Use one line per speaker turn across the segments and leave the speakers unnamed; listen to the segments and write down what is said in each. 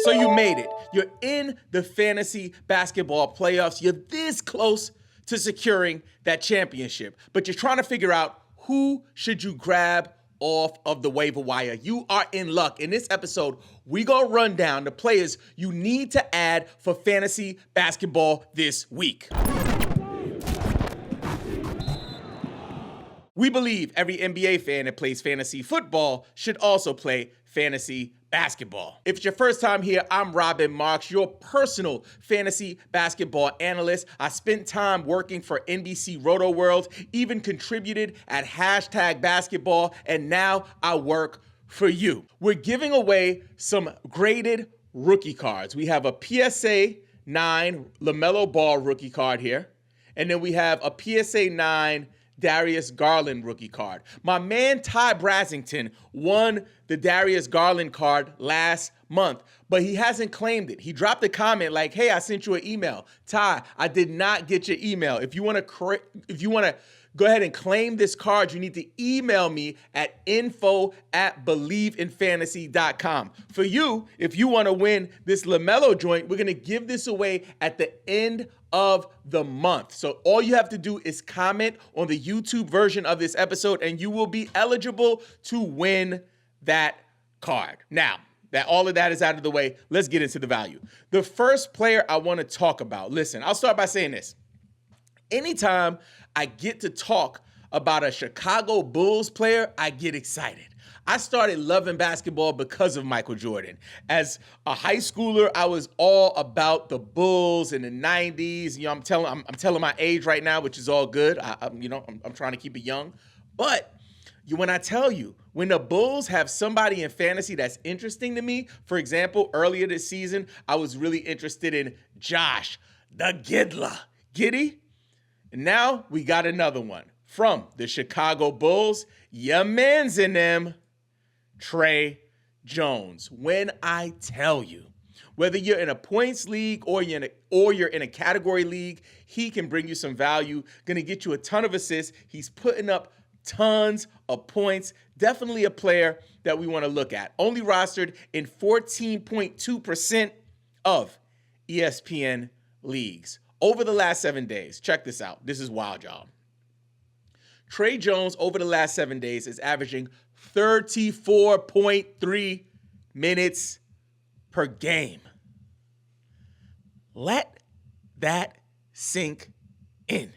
So you made it. You're in the fantasy basketball playoffs. You're this close to securing that championship, but you're trying to figure out who should you grab off of the waiver wire. You are in luck. In this episode, we gonna run down the players you need to add for fantasy basketball this week. We believe every NBA fan that plays fantasy football should also play fantasy basketball. If it's your first time here, I'm Robin Marks, your personal fantasy basketball analyst. I spent time working for NBC Roto World, even contributed at #basketball, and now I work for you. We're giving away some graded rookie cards. We have a PSA 9 LaMelo Ball rookie card here, and then we have a PSA 9 Darius Garland rookie card. My man Ty Brasington won the Darius Garland card last month, but he hasn't claimed it. He dropped a comment like, "Hey, I sent you an email. Ty, I did not get your email. If you want to go ahead and claim this card, you need to email me at info@believeinfantasy.com. For you, if you want to win this LaMelo joint, we're going to give this away at the end of the month. So all you have to do is comment on the YouTube version of this episode and you will be eligible to win that card. Now, that all of that is out of the way, let's get into the value. The first player I want to talk about, listen, I'll start by saying this. Anytime I get to talk about a Chicago Bulls player, I get excited. I started loving basketball because of Michael Jordan. As a high schooler, I was all about the Bulls in the 90s. You know, I'm telling my age right now, which is all good. I'm trying to keep it young. But when I tell you, when the Bulls have somebody in fantasy that's interesting to me, for example, earlier this season, I was really interested in Josh, the Giddey. And now we got another one from the Chicago Bulls. Your man's in them. Trey Jones. When I tell you, whether you're in a points league or you're in a category league, he can bring you some value, going to get you a ton of assists. He's putting up tons of points. Definitely a player that we want to look at. Only rostered in 14.2% of ESPN leagues over the last 7 days. Check this out. This is wild, y'all. Trey Jones over the last 7 days is averaging 34.3 minutes per game. Let that sink in.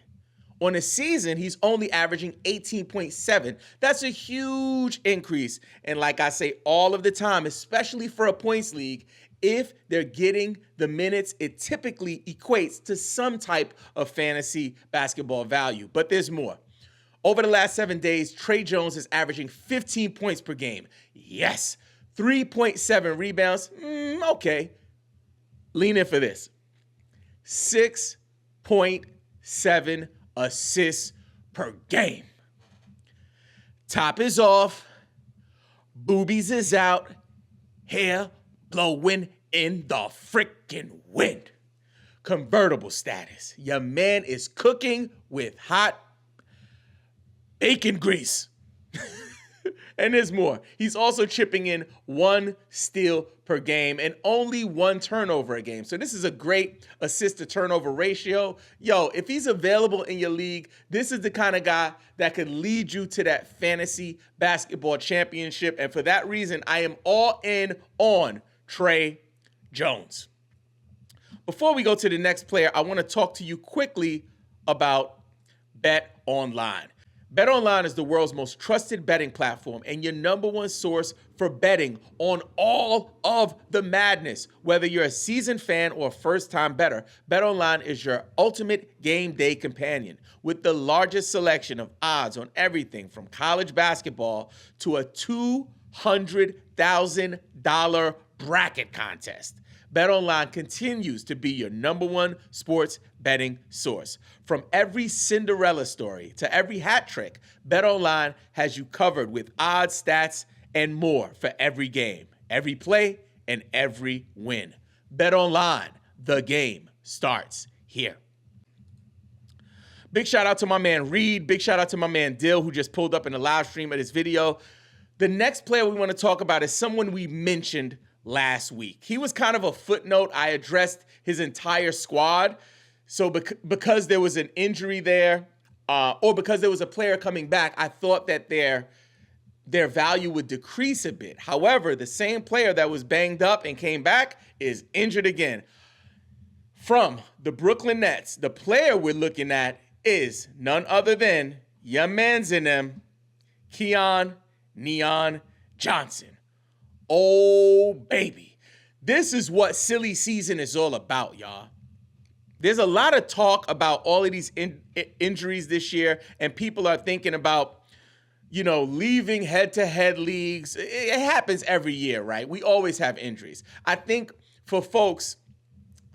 On a season, he's only averaging 18.7. That's a huge increase. And like I say all of the time, especially for a points league, if they're getting the minutes, it typically equates to some type of fantasy basketball value. But there's more. Over the last 7 days, Trey Jones is averaging 15 points per game. Yes. 3.7 rebounds. Okay. Lean in for this. 6.7 assists per game. Top is off. Boobies is out. Hair blowing in the freaking wind. Convertible status. Your man is cooking with hot bacon grease. And there's more. He's also chipping in 1 steal per game and only 1 turnover a game. So this is a great assist to turnover ratio. Yo, if he's available in your league, this is the kind of guy that could lead you to that fantasy basketball championship. And for that reason, I am all in on Trey Jones. Before we go to the next player, I want to talk to you quickly about BetOnline. BetOnline is the world's most trusted betting platform and your number one source for betting on all of the madness. Whether you're a seasoned fan or a first-time bettor, BetOnline is your ultimate game day companion with the largest selection of odds on everything from college basketball to a $200,000 bracket contest. BetOnline continues to be your number one sports betting source. From every Cinderella story to every hat trick, BetOnline has you covered with odds, stats, and more for every game, every play, and every win. BetOnline, the game starts here. Big shout out to my man Reed. Big shout out to my man Dill, who just pulled up in the live stream of this video. The next player we want to talk about is someone we mentioned last week. He was kind of a footnote. I addressed his entire squad. So because there was an injury there, or because there was a player coming back, I thought that their value would decrease a bit. However, the same player that was banged up and came back is injured again. From the Brooklyn Nets, the player we're looking at is none other than your man's in them, Keon Johnson. Oh, baby. This is what silly season is all about, y'all. There's a lot of talk about all of these injuries this year, and people are thinking about, leaving head-to-head leagues. It happens every year, right? We always have injuries. I think for folks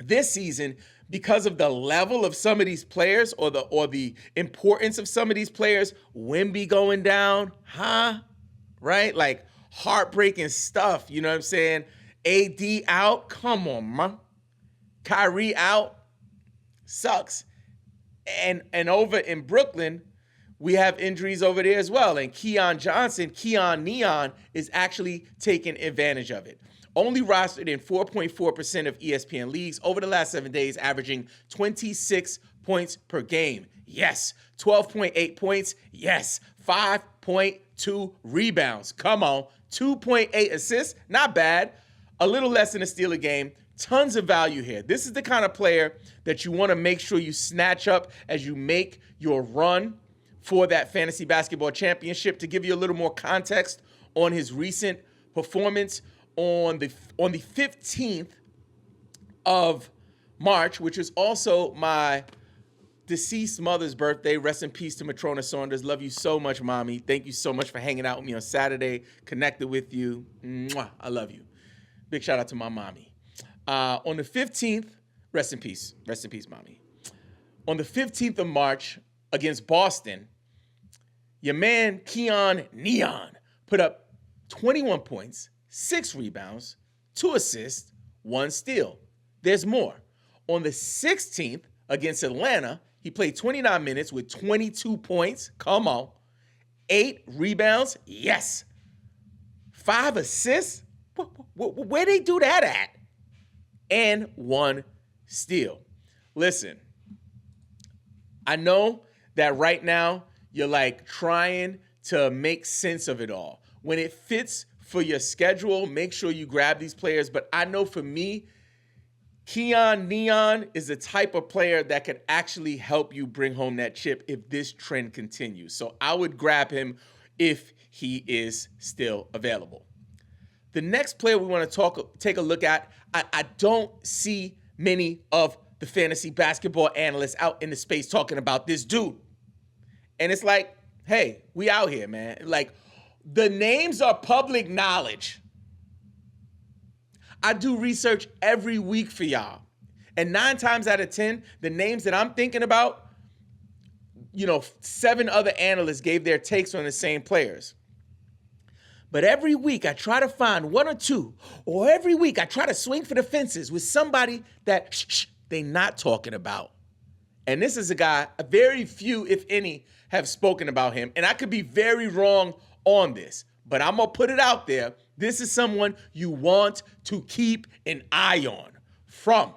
this season, because of the level of some of these players or the importance of some of these players, Wemby going down, right? Like heartbreaking stuff, you know what I'm saying? AD out, come on, man. Kyrie out, sucks. And over in Brooklyn, we have injuries over there as well. And Keon Johnson, Keon Neon, is actually taking advantage of it. Only rostered in 4.4% of ESPN leagues over the last 7 days, averaging 26 points per game. Yes. 12.8 points. Yes. 5.2 rebounds. Come on. 2.8 assists. Not bad. A little less than a steal a game. Tons of value here. This is the kind of player that you want to make sure you snatch up as you make your run for that fantasy basketball championship. To give you a little more context on his recent performance, on the 15th of March, which is also my deceased mother's birthday. Rest in peace to Matrona Saunders. Love you so much, Mommy. Thank you so much for hanging out with me on Saturday. Connected with you. Mwah, I love you. Big shout out to my mommy. On the 15th, rest in peace, Mommy. On the 15th of March against Boston, your man Keon Neon put up 21 points, 6 rebounds, 2 assists, 1 steal. There's more. On the 16th against Atlanta, he played 29 minutes with 22 points. Come on. 8 rebounds. Yes. 5 assists. Where they do that at? And 1 steal. Listen, I know that right now you're like trying to make sense of it all. When it fits for your schedule, make sure you grab these players. But I know for me, Keon Neon is the type of player that could actually help you bring home that chip if this trend continues. So I would grab him if he is still available. The next player we want to take a look at, I don't see many of the fantasy basketball analysts out in the space talking about this dude. And it's like, hey, we out here, man. Like, the names are public knowledge. I do research every week for y'all. And 9 times out of 10, the names that I'm thinking about, 7 other analysts gave their takes on the same players. But every week I try to find 1 or 2, or every week I try to swing for the fences with somebody that they not talking about. And this is a guy, very few, if any, have spoken about him. And I could be very wrong on this, but I'm going to put it out there. This is someone you want to keep an eye on. From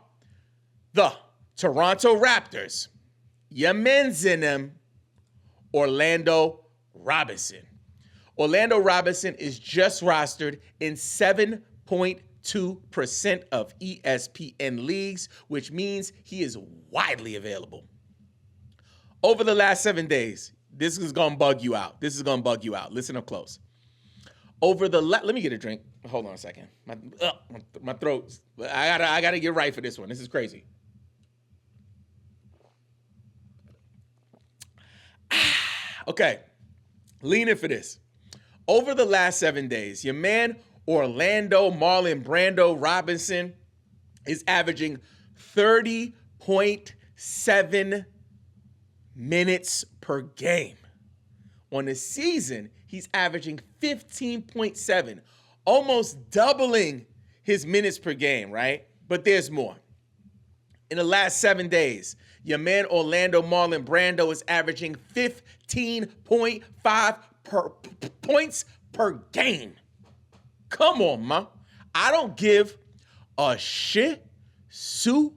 the Toronto Raptors, your men's in them, Orlando Robinson. Orlando Robinson is just rostered in 7.2% of ESPN leagues, which means he is widely available. Over the last 7 days, this is going to bug you out. Listen up close. Let me get a drink. Hold on a second. My throat. I gotta get right for this one. This is crazy. Okay. Lean in for this. Over the last 7 days, your man Orlando Marlon Brando Robinson is averaging 30.7 minutes per game. On the season, he's averaging 15.7, almost doubling his minutes per game, right? But there's more. In the last 7 days, your man Orlando Marlon Brando is averaging 15.5 points per game. Come on, man. I don't give a shit, Sue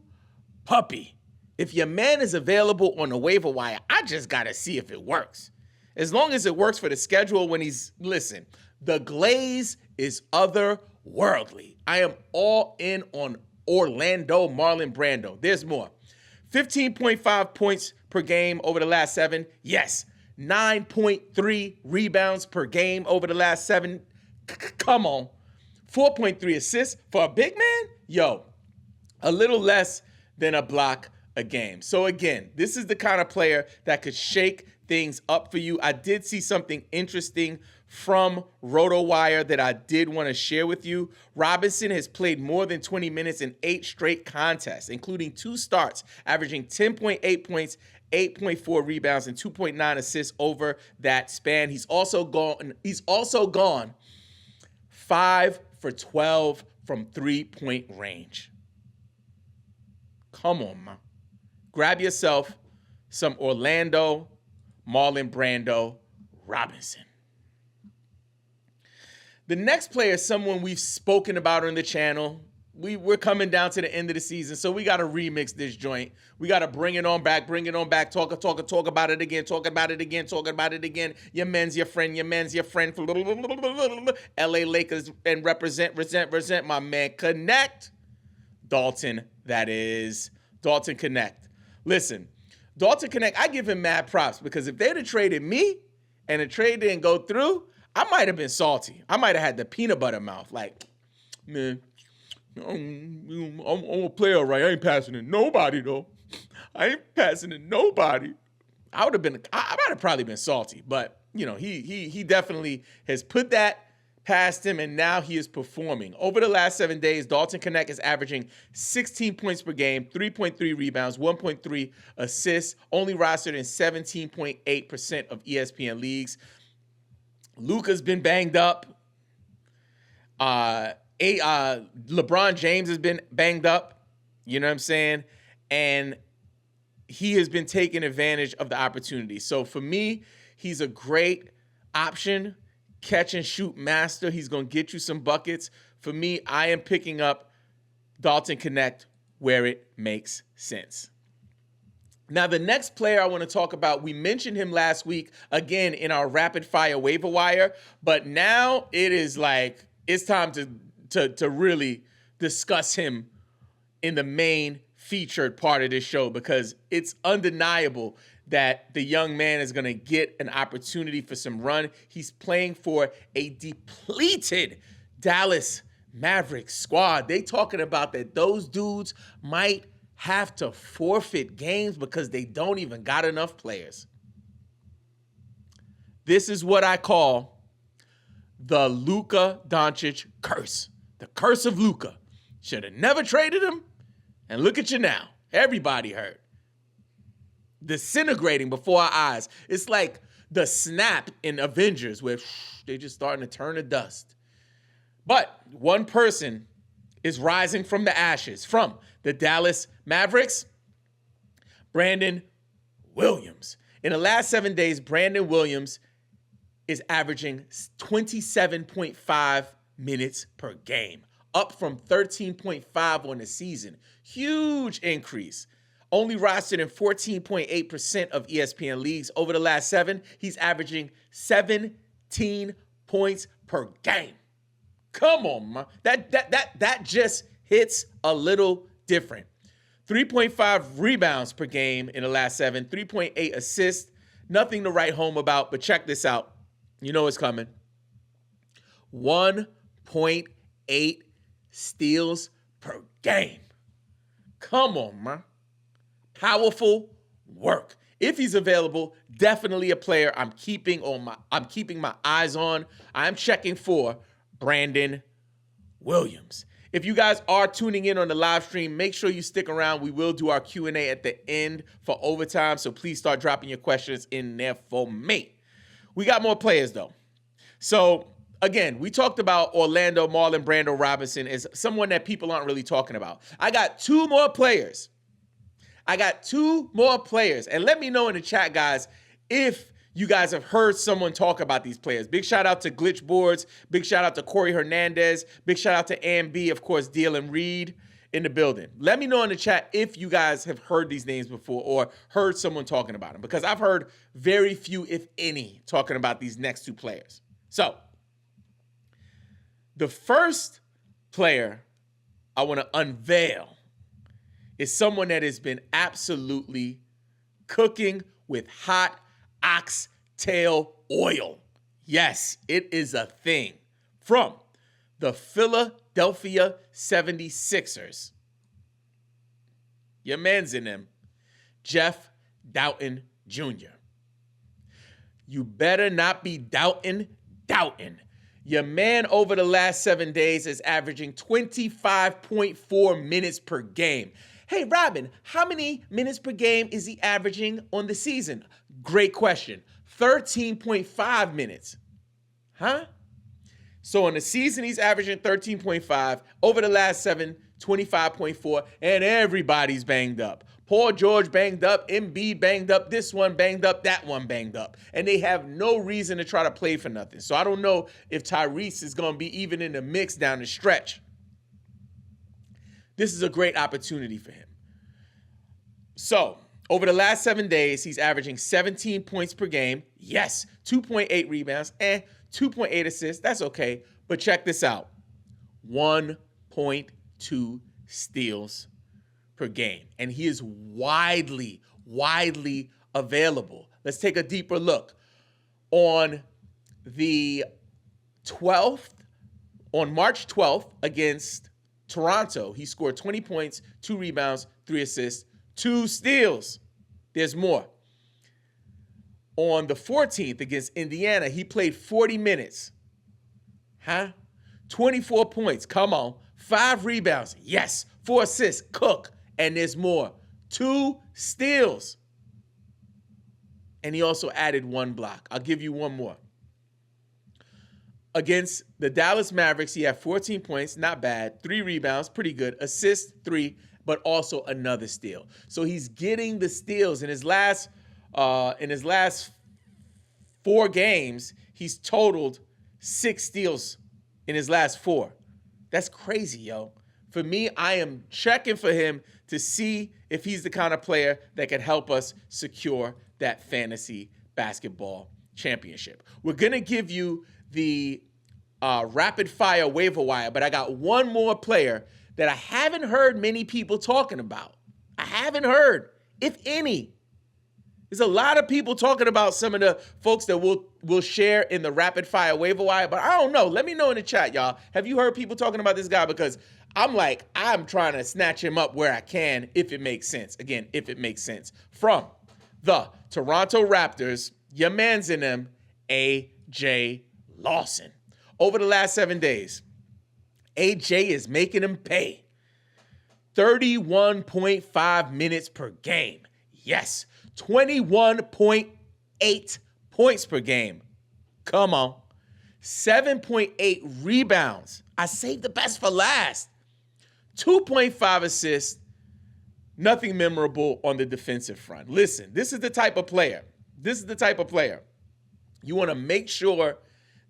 puppy. If your man is available on the waiver wire, I just got to see if it works. As long as it works for the schedule when listen, the glaze is otherworldly. I am all in on Orlando Marlon Brando. There's more. 15.5 points per game over the last 7. Yes. 9.3 rebounds per game over the last 7. Come on. 4.3 assists for a big man? Yo, a little less than a block a game. So again, this is the kind of player that could shake things up for you. I did see something interesting from RotoWire that I did want to share with you. Robinson has played more than 20 minutes in 8 straight contests, including 2 starts, averaging 10.8 points, 8.4 rebounds, and 2.9 assists over that span. He's also gone 5 for 12 from 3-point range. Come on, man. Grab yourself some Orlando Marlon Brando Robinson. The next player is someone we've spoken about on the channel. We're coming down to the end of the season, so we got to remix this joint. We got to bring it on back, talk about it again. Your man's your friend. LA Lakers and represent my man Knecht. Dalton Knecht. Listen, Dalton Knecht, I give him mad props because if they'd have traded me and the trade didn't go through, I might have been salty. I might have had the peanut butter mouth. Like, man, I'm a player, right? I ain't passing to nobody, though. I ain't passing to nobody. I might have probably been salty, but, he definitely has put that past him, and now he is performing. Over the last 7 days, Dalton Knecht is averaging 16 points per game, 3.3 rebounds, 1.3 assists, only rostered in 17.8% of ESPN leagues. Luka's been banged up. LeBron James has been banged up. You know what I'm saying? And he has been taking advantage of the opportunity. So for me, he's a great option. Catch and shoot master. He's going to get you some buckets. For me, I am picking up Dalton Knecht where it makes sense. Now, the next player I want to talk about, we mentioned him last week, again, in our rapid fire waiver wire, but now it is like, it's time to really discuss him in the main featured part of this show because it's undeniable that the young man is going to get an opportunity for some run. He's playing for a depleted Dallas Mavericks squad. They talking about that those dudes might have to forfeit games because they don't even got enough players. This is what I call the Luka Doncic curse. The curse of Luka. Should have never traded him. And look at you now. Everybody hurt. Disintegrating before our eyes. It's like the snap in Avengers where they're just starting to turn to dust. But one person is rising from the ashes from the Dallas Mavericks, Brandon Williams. In the last 7 days, Brandon Williams is averaging 27.5 minutes per game, up from 13.5 on the season. Huge increase. Only rostered in 14.8% of ESPN leagues. Over the last 7, he's averaging 17 points per game. Come on, man. That just hits a little different. 3.5 rebounds per game in the last 7, 3.8 assists. Nothing to write home about, but check this out. You know what's coming. 1.8 steals per game. Come on, man. Powerful work. If he's available, definitely a player I'm keeping my eyes on. I'm checking for Brandon Williams. If you guys are tuning in on the live stream, make sure you stick around. We will do our Q&A at the end for overtime, so please start dropping your questions in there for me. We got more players, though. So, again, we talked about Orlando Marlon Brando Robinson as someone that people aren't really talking about. I got two more players. And let me know in the chat, guys, if you guys have heard someone talk about these players. Big shout out to Glitch Boards. Big shout out to Corey Hernandez. Big shout out to AMB, of course, Dylan Reed in the building. Let me know in the chat if you guys have heard these names before or heard someone talking about them, because I've heard very few, if any, talking about these next two players. So, the first player I want to unveil is someone that has been absolutely cooking with hot oxtail oil. Yes, it is a thing. From the Philadelphia 76ers. Your man's in them. Jeff Dowtin Jr. You better not be doubting. Your man over the last 7 days is averaging 25.4 minutes per game. Hey, Robin, how many minutes per game is he averaging on the season? Great question. 13.5 minutes. Huh? So on the season, he's averaging 13.5. Over the last 7, 25.4. And everybody's banged up. Paul George banged up. Embiid banged up. This one banged up. That one banged up. And they have no reason to try to play for nothing. So I don't know if Tyrese is going to be even in the mix down the stretch. This is a great opportunity for him. So over the last 7 days, he's averaging 17 points per game. Yes, 2.8 rebounds and 2.8 assists. That's okay. But check this out. 1.2 steals per game. And he is widely available. Let's take a deeper look. On the 12th, on March 12th against Toronto, he scored 20 points, 2 rebounds, 3 assists, 2 steals. There's more. On the 14th against Indiana, he played 40 minutes. 24 points. Come on. 5 rebounds. Yes. 4 assists. Cook. And there's more. 2 steals. And he also added 1 block. I'll give you one more. Against the Dallas Mavericks, he had 14 points, not bad. 3 rebounds, pretty good. Assist, 3, but also another steal. So he's getting the steals. In his last 4 games, he's totaled 6 steals in his last 4. That's crazy, yo. For me, I am checking for him to see if he's the kind of player that can help us secure that fantasy basketball championship. We're going to give you the rapid fire waiver wire, but I got one more player that I haven't heard many people talking about. I haven't heard, if any. There's a lot of people talking about some of the folks that we'll share in the rapid fire waiver wire, but I don't know. Let me know in the chat, y'all. Have you heard people talking about this guy? Because I'm trying to snatch him up where I can, if it makes sense. Again, if it makes sense. From the Toronto Raptors, your man's in them, AJ Lawson. Over the last 7 days, AJ is making him pay. 31.5 minutes per game. Yes, 21.8 points per game. Come on. 7.8 rebounds. I saved the best for last. 2.5 assists. Nothing memorable on the defensive front. Listen, this is the type of player. You want to make sure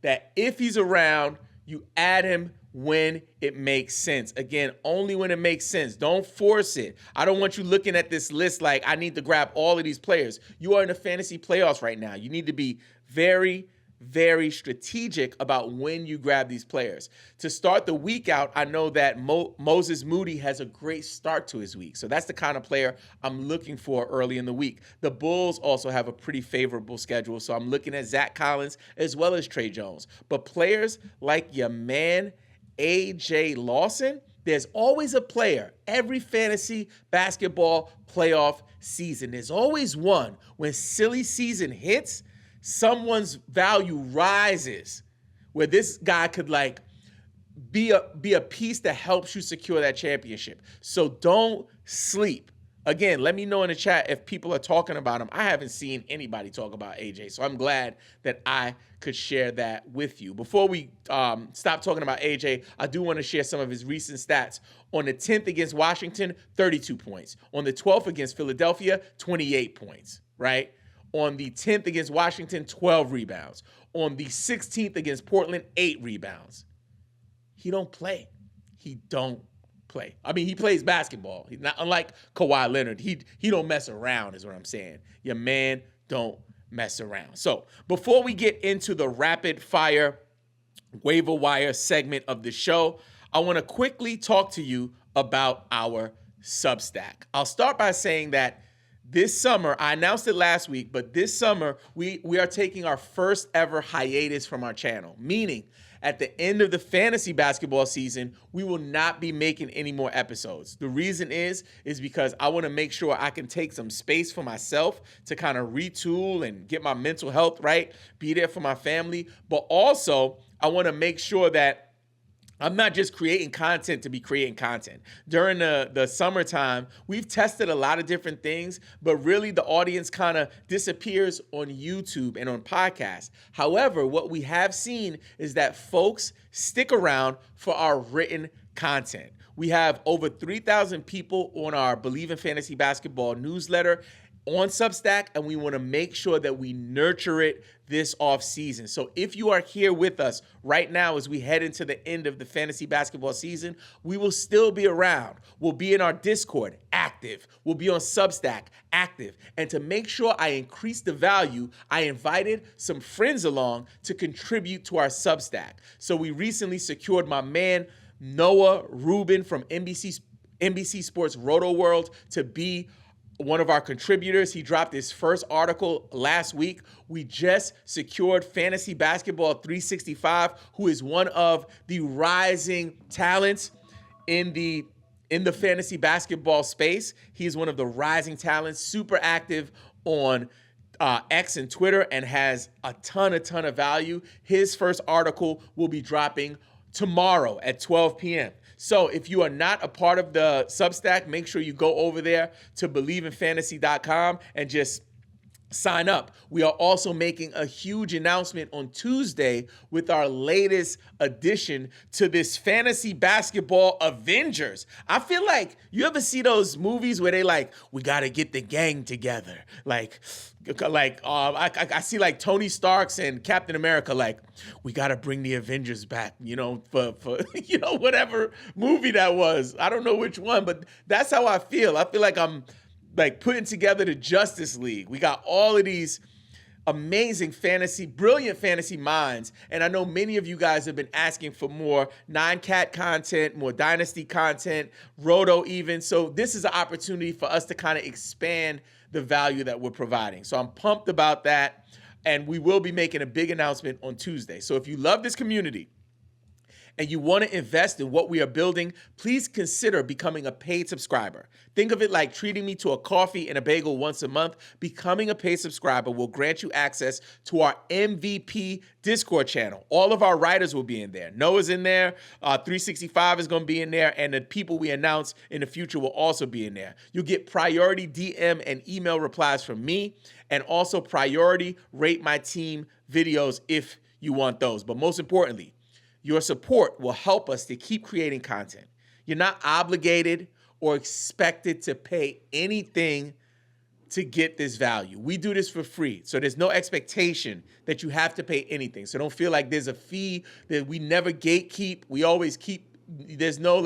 that if he's around, you add him when it makes sense. Again, only when it makes sense. Don't force it. I don't want you looking at this list like I need to grab all of these players. You are in the fantasy playoffs right now. You need to be very, very strategic about when you grab these players. To start the week out, I know that Moses Moody has a great start to his week. So that's the kind of player I'm looking for early in the week. The Bulls also have a pretty favorable schedule. So I'm looking at Zach Collins as well as Trey Jones. But players like your man, AJ Lawson, there's always a player every fantasy basketball playoff season. There's always one. When silly season hits, someone's value rises where this guy could be a piece that helps you secure that championship. So don't sleep. Again, let me know in the chat if people are talking about him. I haven't seen anybody talk about AJ, so I'm glad that I could share that with you. Before we stop talking about AJ, I do want to share some of his recent stats. On the 10th against Washington, 32 points. On the 12th against Philadelphia, 28 points, right? On the 10th against Washington, 12 rebounds. On the 16th against Portland, 8 rebounds. He don't play. He don't play. I mean, he plays basketball. He's not unlike Kawhi Leonard. He don't mess around is what I'm saying. Your man don't mess around. So before we get into the rapid fire waiver wire segment of the show, I want to quickly talk to you about our Substack. I'll start by saying that this summer, I announced it last week, but this summer we are taking our first ever hiatus from our channel, meaning at the end of the fantasy basketball season, we will not be making any more episodes. The reason is because I want to make sure I can take some space for myself to kind of retool and get my mental health right, be there for my family, but also I want to make sure that I'm not just creating content to be creating content. During the summertime, we've tested a lot of different things, but really the audience kind of disappears on YouTube and on podcasts. However, what we have seen is that folks stick around for our written content. We have over 3,000 people on our Believe in Fantasy Basketball newsletter on Substack, and we want to make sure that we nurture it this off season. So if you are here with us right now as we head into the end of the fantasy basketball season, we will still be around. We'll be in our Discord, active. We'll be on Substack, active. And to make sure I increase the value, I invited some friends along to contribute to our Substack. So we recently secured my man, Noah Rubin from NBC Sports Roto World to be one of our contributors. He dropped his first article last week. We just secured Fantasy Basketball 365, who is one of the rising talents in the fantasy basketball space. He is one of the rising talents, super active on X and Twitter, and has a ton of value. His first article will be dropping tomorrow at 12 p.m. So if you are not a part of the Substack, make sure you go over there to believeinfantasy.com and just sign up. We are also making a huge announcement on Tuesday with our latest addition to this fantasy basketball Avengers. I feel like you ever see those movies where they like, we got to get the gang together. I see like Tony Stark's and Captain America, like, we got to bring the Avengers back, for whatever movie that was. I don't know which one, but that's how I feel. I feel like I'm like putting together the Justice League. We got all of these amazing brilliant fantasy minds. And I know many of you guys have been asking for more 9-cat content, more Dynasty content, Roto even. So this is an opportunity for us to kind of expand the value that we're providing. So I'm pumped about that. And we will be making a big announcement on Tuesday. So if you love this community and you want to invest in what we are building, please consider becoming a paid subscriber. Think of it like treating me to a coffee and a bagel once a month. Becoming a paid subscriber will grant you access to our MVP Discord channel. All of our writers will be in there. Noah's in there. 365 is going to be in there. And the people we announce in the future will also be in there. You'll get priority DM and email replies from me, and also priority Rate My Team videos if you want those. But most importantly, your support will help us to keep creating content. You're not obligated or expected to pay anything to get this value. We do this for free, so there's no expectation that you have to pay anything. So don't feel like there's a fee that we never gatekeep. We always keep, there's no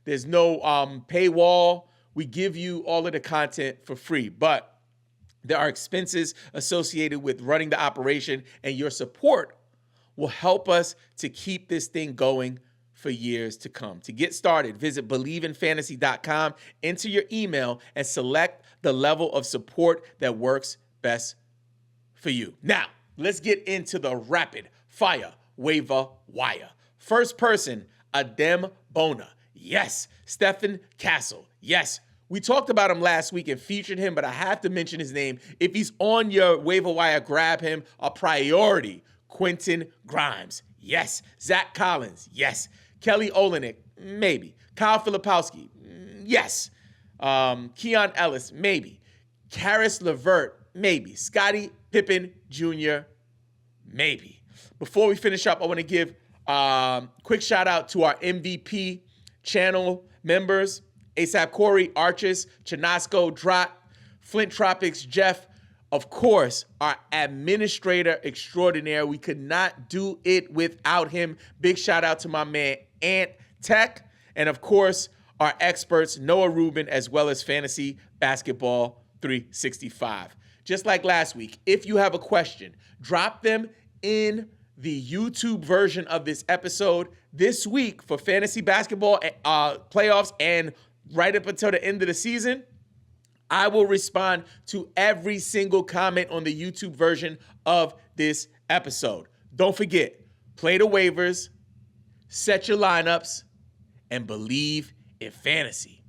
paywall. We give you all of the content for free, but there are expenses associated with running the operation, and your support will help us to keep this thing going for years to come. To get started, visit believeinfantasy.com, enter your email, and select the level of support that works best for you. Now, let's get into the rapid fire waiver wire. First person, Adem Bona. Yes. Stephen Castle. Yes. We talked about him last week and featured him, but I have to mention his name. If he's on your waiver wire, grab him. A priority. Quentin Grimes, yes. Zach Collins, yes. Kelly Olynyk, maybe. Kyle Filipowski, yes. Keon Ellis, maybe. Karis LeVert, maybe. Scottie Pippen Jr., maybe. Before we finish up, I want to give quick shout out to our MVP channel members: ASAP Corey, Arches, Chinasco, Drat, Flint Tropics, Jeff, of course, our administrator extraordinaire. We could not do it without him. Big shout out to my man, Ant Tech. And of course, our experts, Noah Rubin, as well as Fantasy Basketball 365. Just like last week, if you have a question, drop them in the YouTube version of this episode. This week for fantasy basketball playoffs and right up until the end of the season, I will respond to every single comment on the YouTube version of this episode. Don't forget, play the waivers, set your lineups, and believe in fantasy.